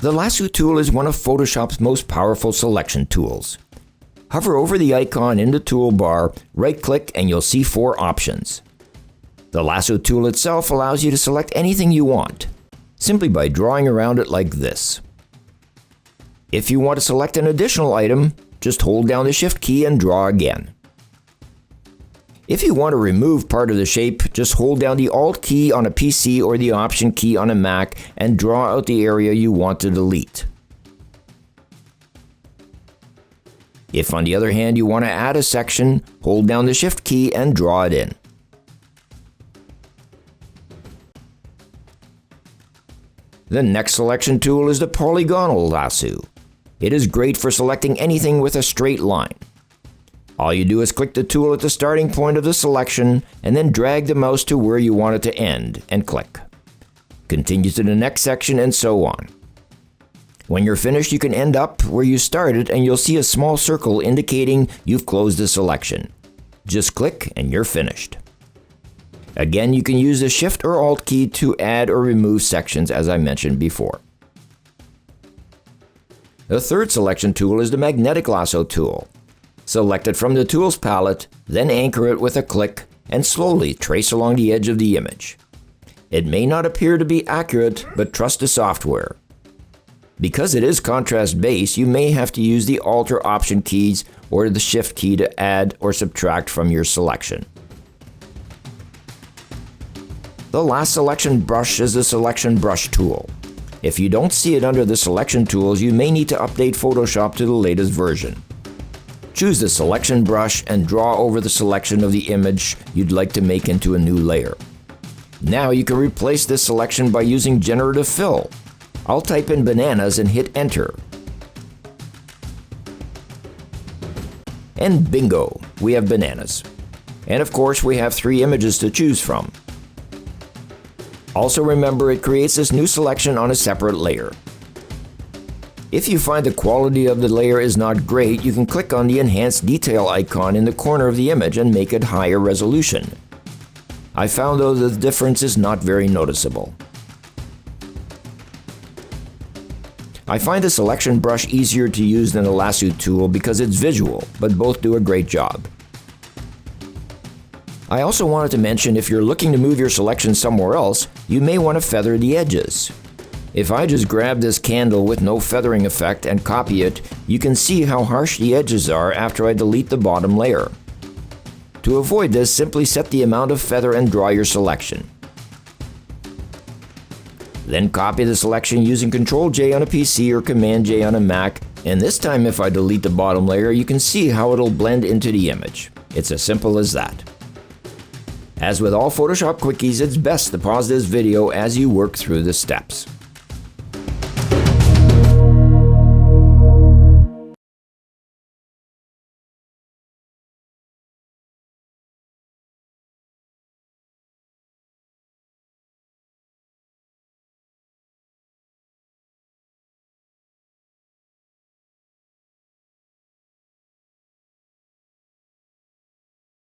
The Lasso tool is one of Photoshop's most powerful selection tools. Hover over the icon in the toolbar, right-click, and you'll see 4 options. The Lasso tool itself allows you to select anything you want, simply by drawing around it like this. If you want to select an additional item, just hold down the Shift key and draw again. If you want to remove part of the shape, just hold down the Alt key on a PC or the Option key on a Mac and draw out the area you want to delete. If, on the other hand, you want to add a section, hold down the Shift key and draw it in. The next selection tool is the polygonal lasso. It is great for selecting anything with a straight line. All you do is click the tool at the starting point of the selection and then drag the mouse to where you want it to end and click. Continue to the next section and so on. When you're finished, you can end up where you started and you'll see a small circle indicating you've closed the selection. Just click and you're finished. Again, you can use the Shift or Alt key to add or remove sections as I mentioned before. The third selection tool is the magnetic lasso tool. Select it from the Tools palette, then anchor it with a click, and slowly trace along the edge of the image. It may not appear to be accurate, but trust the software. Because it is contrast-based, you may have to use the Alt or Option keys or the Shift key to add or subtract from your selection. The last selection brush is the Selection Brush tool. If you don't see it under the selection tools, you may need to update Photoshop to the latest version. Choose the selection brush and draw over the selection of the image you'd like to make into a new layer. Now you can replace this selection by using generative fill. I'll type in bananas and hit enter. And bingo, we have bananas. And of course we have 3 images to choose from. Also remember, it creates this new selection on a separate layer. If you find the quality of the layer is not great, you can click on the Enhance Detail icon in the corner of the image and make it higher resolution. I found though the difference is not very noticeable. I find the selection brush easier to use than the lasso tool because it's visual, but both do a great job. I also wanted to mention, if you're looking to move your selection somewhere else, you may want to feather the edges. If I just grab this candle with no feathering effect and copy it, you can see how harsh the edges are after I delete the bottom layer. To avoid this, simply set the amount of feather and draw your selection. Then copy the selection using Ctrl-J on a PC or Command-J on a Mac, and this time if I delete the bottom layer, you can see how it'll blend into the image. It's as simple as that. As with all Photoshop quickies, it's best to pause this video as you work through the steps.